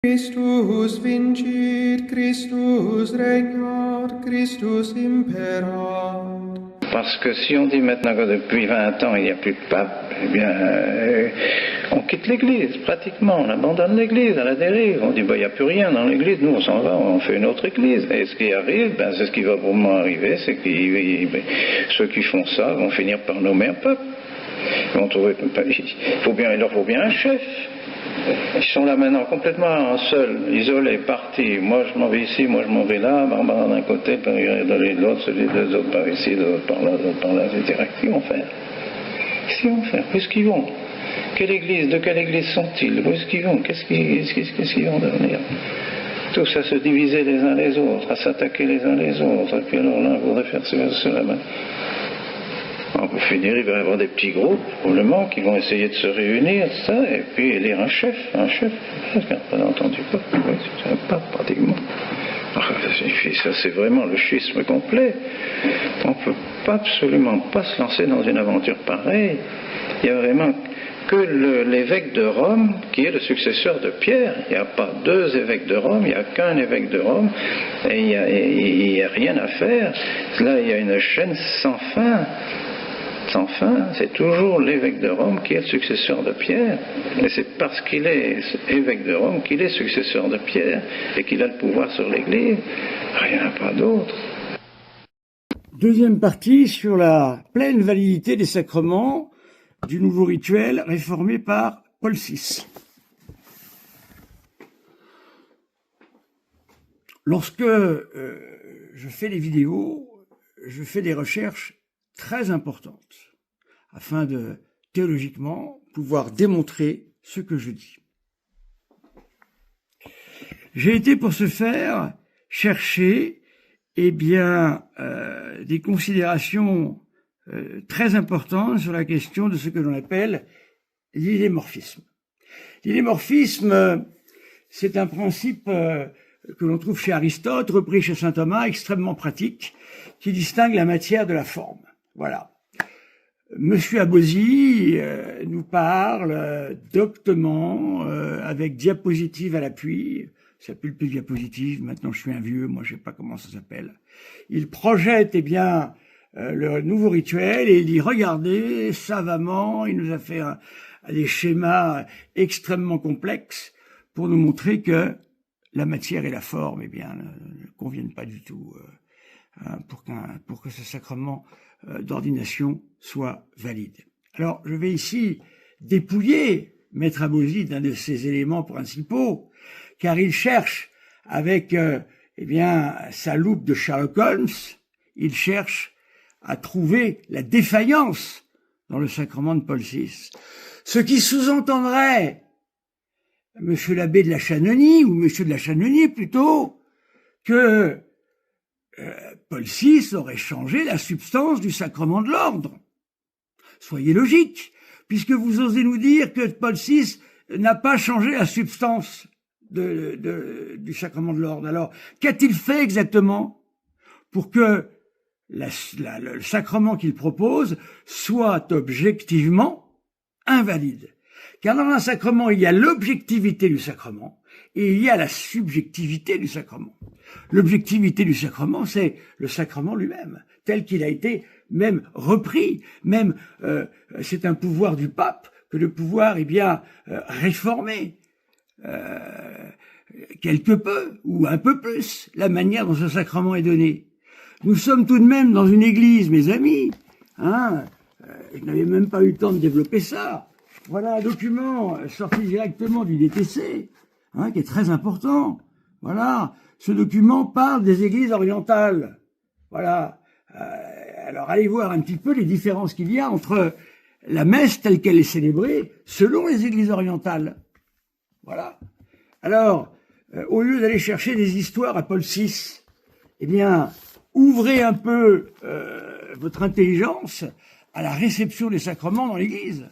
Christus vincit, Christus regnat, Christus imperat. Parce que si on dit maintenant que depuis 20 ans il n'y a plus de pape, eh bien on quitte l'église pratiquement, on abandonne l'église à la dérive, on dit il n'y a plus rien dans l'église, nous on s'en va, on fait une autre église. Et ce qui arrive, c'est ce qui va pour moi arriver, c'est que ceux qui font ça vont finir par nommer un pape. Ils vont trouver, il leur faut bien un chef. Ils sont là maintenant complètement seuls, isolés, partis. Moi je m'en vais ici, moi je m'en vais là, Barbara d'un côté, Pierre de l'autre, celui des autres par ici, l'autre par là, l'autre par là, etc. Qu'est-ce qu'ils vont faire? Qu'est-ce qu'ils vont faire? Où est-ce qu'ils vont? De quelle église sont-ils? Où est-ce qu'ils vont? Qu'est-ce qu'ils vont devenir? Tous à se diviser les uns les autres, à s'attaquer les uns les autres, et puis alors l'un voudrait faire cela. On peut finir, il va y avoir des petits groupes, probablement, qui vont essayer de se réunir, ça, et puis élire un chef, pas entendu pas, oui, c'est un pape, pratiquement. Ça, c'est vraiment le schisme complet. On ne peut absolument pas se lancer dans une aventure pareille. Il n'y a vraiment que l'évêque de Rome qui est le successeur de Pierre. Il n'y a pas deux évêques de Rome, il n'y a qu'un évêque de Rome, et il n'y a rien à faire. Là, il y a une chaîne sans fin. Sans fin, c'est toujours l'évêque de Rome qui est le successeur de Pierre. Et c'est parce qu'il est évêque de Rome qu'il est successeur de Pierre et qu'il a le pouvoir sur l'Église. Il n'y en a pas d'autre. Deuxième partie sur la pleine validité des sacrements du nouveau rituel réformé par Paul VI. Lorsque je fais des vidéos, je fais des recherches très importante afin de théologiquement pouvoir démontrer ce que je dis. J'ai été pour ce faire chercher des considérations très importantes sur la question de ce que l'on appelle l'idémorphisme. L'idémorphisme, c'est un principe que l'on trouve chez Aristote, repris chez saint Thomas, extrêmement pratique, qui distingue la matière de la forme. Voilà. Monsieur Abosi nous parle doctement, avec diapositive à l'appui. Ça s'appelle plus diapositive, maintenant je suis un vieux, moi je sais pas comment ça s'appelle. Il projette le nouveau rituel et il dit regardez savamment, il nous a fait des schémas extrêmement complexes pour nous montrer que la matière et la forme ne conviennent pas du tout pour que ce sacrement d'ordination soit valide. Alors, je vais ici dépouiller Maître Abosi d'un de ses éléments principaux, car il cherche avec sa loupe de Sherlock Holmes, il cherche à trouver la défaillance dans le sacrement de Paul VI. Ce qui sous-entendrait, monsieur l'abbé de la Chanonie, ou monsieur de la Chanonie plutôt, que Paul VI aurait changé la substance du sacrement de l'ordre. Soyez logique, puisque vous osez nous dire que Paul VI n'a pas changé la substance du sacrement de l'ordre. Alors, qu'a-t-il fait exactement pour que le sacrement qu'il propose soit objectivement invalide? Car dans un sacrement, il y a l'objectivité du sacrement et il y a la subjectivité du sacrement. L'objectivité du sacrement, c'est le sacrement lui-même, tel qu'il a été même repris. Même c'est un pouvoir du pape que de pouvoir réformer quelque peu ou un peu plus la manière dont ce sacrement est donné. Nous sommes tout de même dans une église, mes amis. Je n'avais même pas eu le temps de développer ça. Voilà un document sorti directement du DTC, qui est très important. Voilà, ce document parle des églises orientales. Voilà. Alors allez voir un petit peu les différences qu'il y a entre la messe telle qu'elle est célébrée selon les églises orientales. Voilà. Alors, au lieu d'aller chercher des histoires à Paul VI, ouvrez un peu votre intelligence à la réception des sacrements dans l'Église.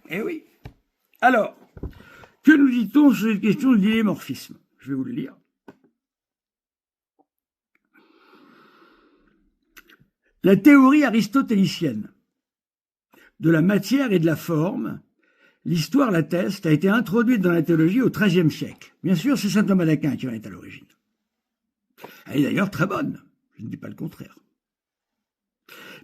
Eh oui. Alors, que nous dit-on sur cette question de l'idémorphisme? Je vais vous le lire. La théorie aristotélicienne de la matière et de la forme l'histoire l'atteste, a été introduite dans la théologie au XIIIe siècle. Bien sûr, c'est saint Thomas d'Aquin qui en est à l'origine. Elle est d'ailleurs très bonne, je ne dis pas le contraire.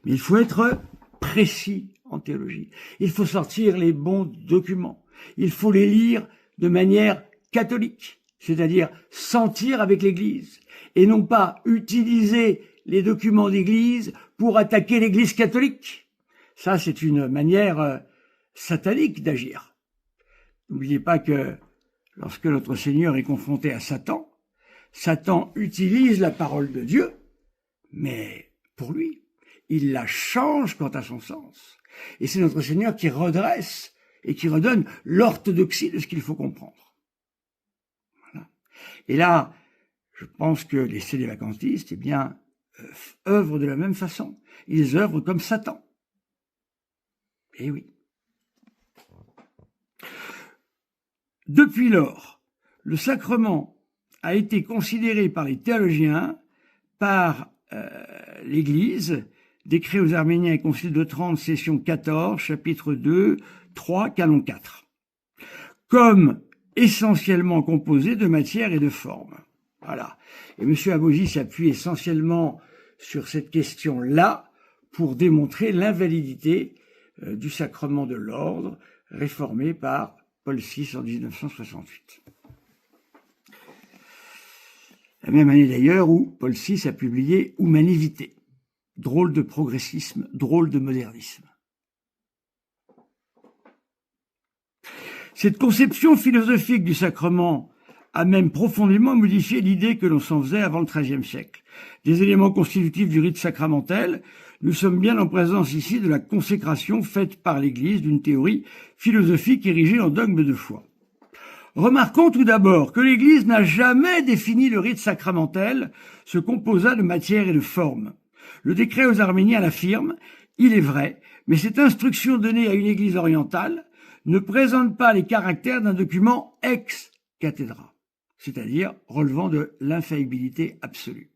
Mais il faut être précis en théologie. Il faut sortir les bons documents. Il faut les lire de manière catholique, c'est-à-dire sentir avec l'Église, et non pas utiliser les documents d'Église pour attaquer l'Église catholique. Ça, c'est une manière satanique d'agir. N'oubliez pas que lorsque notre Seigneur est confronté à Satan, Satan utilise la parole de Dieu, mais pour lui, il la change quant à son sens. Et c'est notre Seigneur qui redresse et qui redonne l'orthodoxie de ce qu'il faut comprendre. Voilà. Et là, je pense que les célévacantistes, œuvrent de la même façon. Ils œuvrent comme Satan. Eh oui. Depuis lors, le sacrement a été considéré par les théologiens, par l'Église, décret aux Arméniens et Concile de Trente, session 14, chapitre 2, 3, canon 4, comme essentiellement composé de matière et de forme. Voilà. Et M. Abosi s'appuie essentiellement sur cette question-là pour démontrer l'invalidité du sacrement de l'ordre réformé par Paul VI en 1968. La même année d'ailleurs où Paul VI a publié Humanae Vitae. Drôle de progressisme, drôle de modernisme. Cette conception philosophique du sacrement a même profondément modifié l'idée que l'on s'en faisait avant le XIIIe siècle. Des éléments constitutifs du rite sacramentel, nous sommes bien en présence ici de la consécration faite par l'Église d'une théorie philosophique érigée en dogme de foi. Remarquons tout d'abord que l'Église n'a jamais défini le rite sacramentel, se composant de matière et de forme. Le décret aux Arméniens l'affirme, il est vrai, mais cette instruction donnée à une Église orientale ne présente pas les caractères d'un document ex cathedra, c'est-à-dire relevant de l'infaillibilité absolue.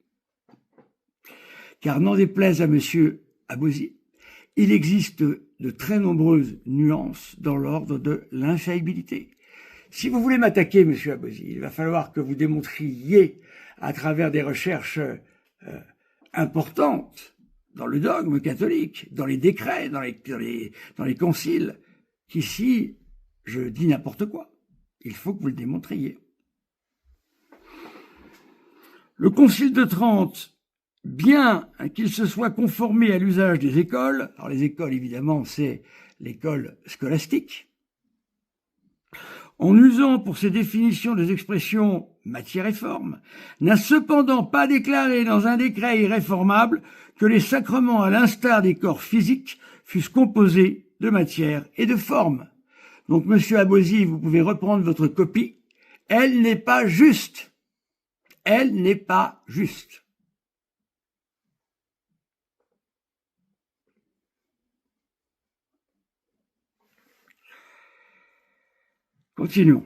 Car n'en déplaise à M. Abosi, il existe de très nombreuses nuances dans l'ordre de l'infaillibilité. Si vous voulez m'attaquer, M. Abosi, il va falloir que vous démontriez à travers des recherches importantes dans le dogme catholique, dans les décrets, dans les conciles, qu'ici, je dis n'importe quoi. Il faut que vous le démontriez. Le Concile de Trente, bien qu'il se soit conformé à l'usage des écoles, alors les écoles évidemment c'est l'école scolastique, en usant pour ses définitions des expressions matière et forme, n'a cependant pas déclaré dans un décret irréformable que les sacrements, à l'instar des corps physiques, fussent composés de matière et de forme. Donc, Monsieur Abosi, vous pouvez reprendre votre copie. Elle n'est pas juste. Elle n'est pas juste. Continuons.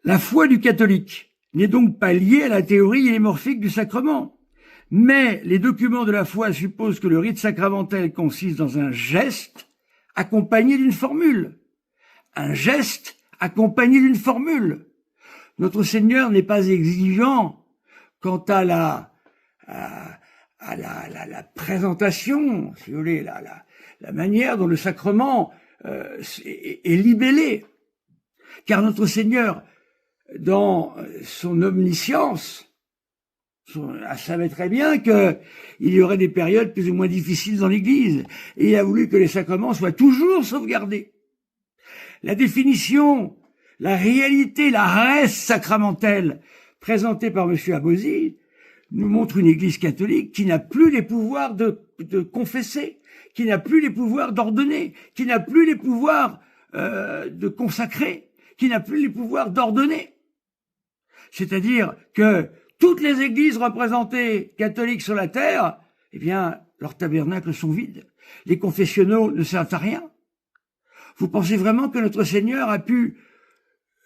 La foi du catholique n'est donc pas liée à la théorie illémorphique du sacrement, mais les documents de la foi supposent que le rite sacramentel consiste dans un geste accompagné d'une formule. Un geste accompagné d'une formule. Notre Seigneur n'est pas exigeant quant à la présentation, si vous voulez, la manière dont le sacrement est libellé. Car notre Seigneur, dans son omniscience, savait très bien qu'il y aurait des périodes plus ou moins difficiles dans l'Église. Et il a voulu que les sacrements soient toujours sauvegardés. La définition, la réalité, la res sacramentelle présentée par M. Abosi nous montre une Église catholique qui n'a plus les pouvoirs de confesser, qui n'a plus les pouvoirs d'ordonner, qui n'a plus les pouvoirs de consacrer, qui n'a plus les pouvoirs d'ordonner. C'est-à-dire que toutes les églises représentées catholiques sur la terre, eh bien, leurs tabernacles sont vides. Les confessionnaux ne servent à rien. Vous pensez vraiment que notre Seigneur a pu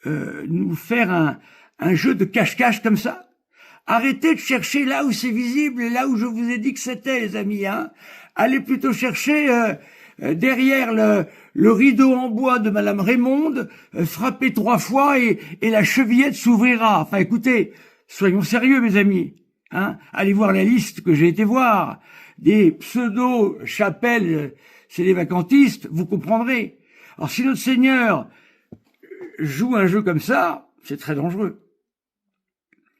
nous faire un jeu de cache-cache comme ça? Arrêtez de chercher là où c'est visible et là où je vous ai dit que c'était, les amis. Allez plutôt chercher derrière le rideau en bois de Madame Raymonde, frappez 3 fois et la chevillette s'ouvrira. Enfin, écoutez, soyons sérieux, mes amis. Hein, allez voir la liste que j'ai été voir des pseudo-chapelles célévacantistes, vous comprendrez. Alors, si notre Seigneur joue un jeu comme ça, c'est très dangereux.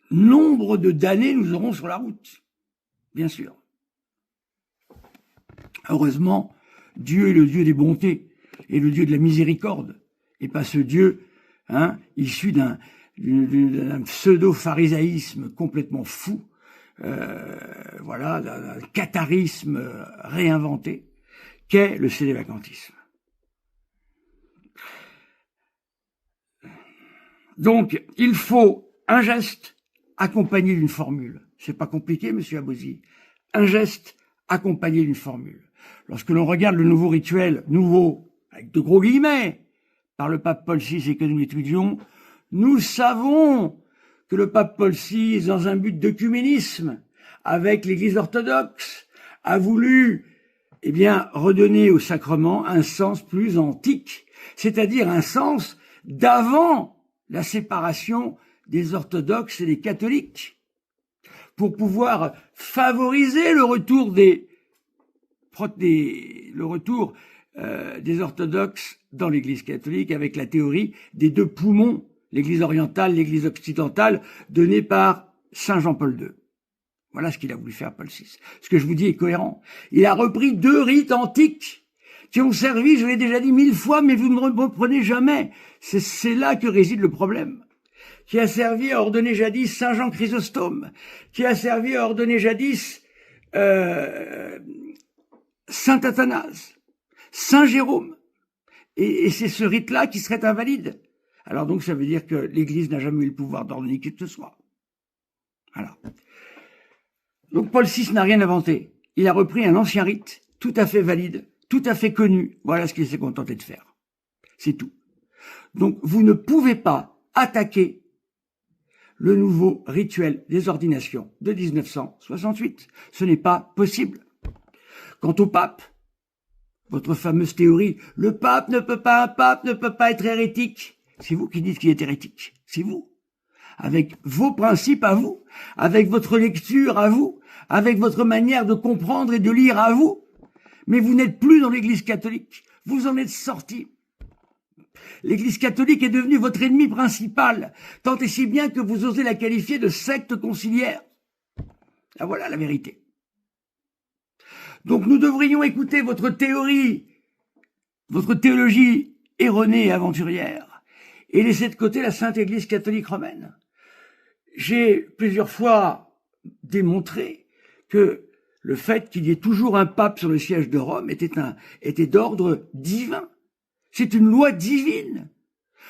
Nombre de damnés nous aurons sur la route, bien sûr. Heureusement, Dieu est le Dieu des bontés et le Dieu de la miséricorde, et pas ce Dieu issu d'un pseudo-pharisaïsme complètement fou, d'un catharisme réinventé, qu'est le célévacantisme. Donc, il faut un geste accompagné d'une formule. C'est pas compliqué, monsieur Abosi. Un geste accompagné d'une formule. Lorsque l'on regarde le nouveau rituel, nouveau, avec de gros guillemets, par le pape Paul VI et que nous l'étudions, nous savons que le pape Paul VI, dans un but d'œcuménisme avec l'Église orthodoxe, a voulu, redonner au sacrement un sens plus antique, c'est-à-dire un sens d'avant la séparation des orthodoxes et des catholiques, pour pouvoir favoriser le retour des orthodoxes dans l'Église catholique, avec la théorie des 2 poumons, l'Église orientale, l'Église occidentale, donnée par Saint Jean-Paul II. Voilà ce qu'il a voulu faire, Paul VI. Ce que je vous dis est cohérent. Il a repris 2 rites antiques qui ont servi, je l'ai déjà dit 1000 fois, mais vous ne reprenez jamais. C'est là que réside le problème. Qui a servi à ordonner jadis Saint Jean Chrysostome, qui a servi à ordonner jadis Saint Athanase, Saint Jérôme. Et c'est ce rite-là qui serait invalide. Alors donc ça veut dire que l'Église n'a jamais eu le pouvoir d'ordonner qui que ce soit. Voilà. Donc Paul VI n'a rien inventé. Il a repris un ancien rite, tout à fait valide, tout à fait connu. Voilà ce qu'il s'est contenté de faire. C'est tout. Donc vous ne pouvez pas attaquer le nouveau rituel des ordinations de 1968. Ce n'est pas possible. Quant au pape, votre fameuse théorie, un pape ne peut pas être hérétique. C'est vous qui dites qu'il est hérétique. C'est vous. Avec vos principes à vous, avec votre lecture à vous, avec votre manière de comprendre et de lire à vous. Mais vous n'êtes plus dans l'Église catholique. Vous en êtes sortis. L'Église catholique est devenue votre ennemi principal, tant et si bien que vous osez la qualifier de secte conciliaire. Ah, voilà la vérité. Donc nous devrions écouter votre théorie, votre théologie erronée et aventurière, et laisser de côté la Sainte Église catholique romaine. J'ai plusieurs fois démontré que le fait qu'il y ait toujours un pape sur le siège de Rome était d'ordre divin. C'est une loi divine.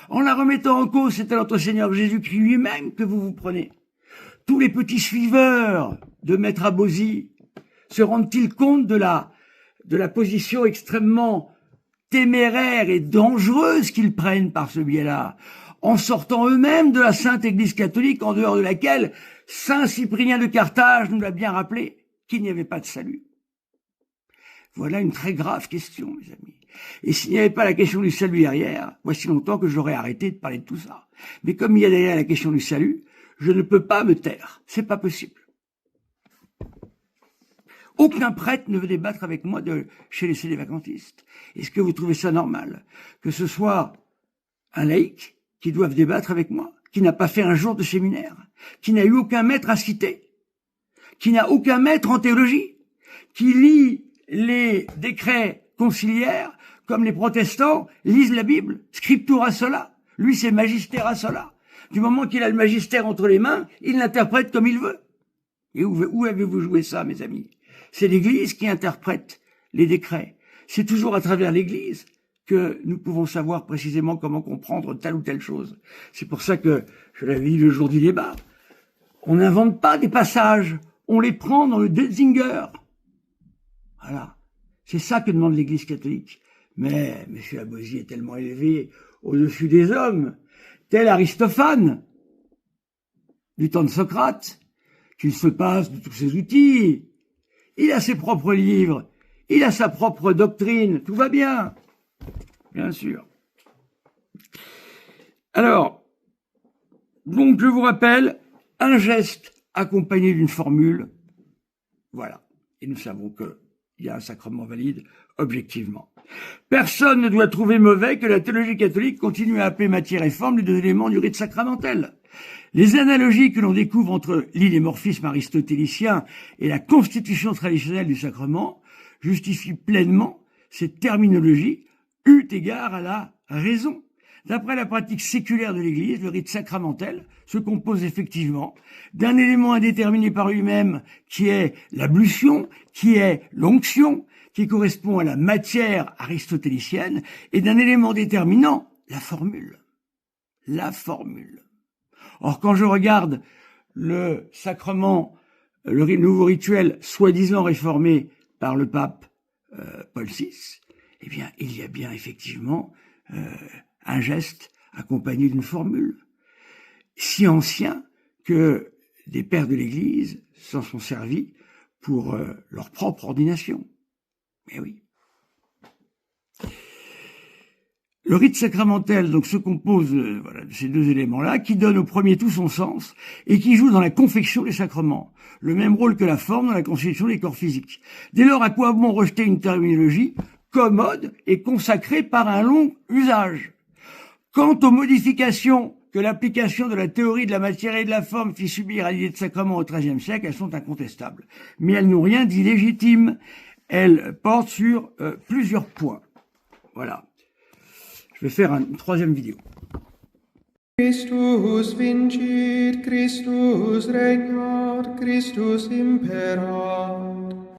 En la remettant en cause, c'est à notre Seigneur Jésus-Christ lui-même que vous vous prenez. Tous les petits suiveurs de Maître Abosi se rendent-ils compte de la position extrêmement téméraire et dangereuse qu'ils prennent par ce biais-là, en sortant eux-mêmes de la Sainte Église catholique, en dehors de laquelle Saint Cyprien de Carthage nous l'a bien rappelé, qu'il n'y avait pas de salut. Voilà une très grave question, mes amis. Et s'il n'y avait pas la question du salut derrière, voici longtemps que j'aurais arrêté de parler de tout ça. Mais comme il y a derrière la question du salut, je ne peux pas me taire. C'est pas possible. Aucun prêtre ne veut débattre avec moi chez les célévacantistes. Est-ce que vous trouvez ça normal que ce soit un laïc qui doive débattre avec moi, qui n'a pas fait un jour de séminaire, qui n'a eu aucun maître à citer, qui n'a aucun maître en théologie, qui lit les décrets conciliaires comme les protestants lisent la Bible, scriptura sola. Lui, c'est magistera sola. Du moment qu'il a le magistère entre les mains, il l'interprète comme il veut. Et où avez-vous joué ça, mes amis? C'est l'Église qui interprète les décrets. C'est toujours à travers l'Église que nous pouvons savoir précisément comment comprendre telle ou telle chose. C'est pour ça que, je l'avais dit le jour du débat, on n'invente pas des passages, on les prend dans le Detzinger. Voilà. C'est ça que demande l'Église catholique. Mais M. Abosi est tellement élevé au-dessus des hommes, tel Aristophane, du temps de Socrate, qu'il se passe de tous ses outils. Il a ses propres livres, il a sa propre doctrine, tout va bien, bien sûr. Alors, donc je vous rappelle, un geste accompagné d'une formule, voilà, et nous savons qu'il y a un sacrement valide objectivement. Personne ne doit trouver mauvais que la théologie catholique continue à appeler matière et forme les deux éléments du rite sacramentel. Les analogies que l'on découvre entre l'idémorphisme aristotélicien et la constitution traditionnelle du sacrement justifient pleinement cette terminologie eu égard à la raison. D'après la pratique séculaire de l'Église, le rite sacramentel se compose effectivement d'un élément indéterminé par lui-même qui est l'ablution, qui est l'onction, qui correspond à la matière aristotélicienne, et d'un élément déterminant, la formule. La formule. Or, quand je regarde le sacrement, le nouveau rituel soi-disant réformé par le pape Paul VI, eh bien, il y a bien effectivement un geste accompagné d'une formule, si ancien que des pères de l'Église s'en sont servis pour leur propre ordination. Mais oui. Le rite sacramentel donc se compose voilà, de ces deux éléments-là, qui donnent au premier tout son sens et qui jouent dans la confection des sacrements, le même rôle que la forme dans la constitution des corps physiques. Dès lors, à quoi bon rejeter une terminologie commode et consacrée par un long usage? Quant aux modifications que l'application de la théorie de la matière et de la forme fit subir à l'idée de sacrement au XIIIe siècle, elles sont incontestables. Mais elles n'ont rien d'illégitime. Elles portent sur plusieurs points. Voilà. Je vais faire une troisième vidéo. Christus vincit, Christus regnat, Christus impera.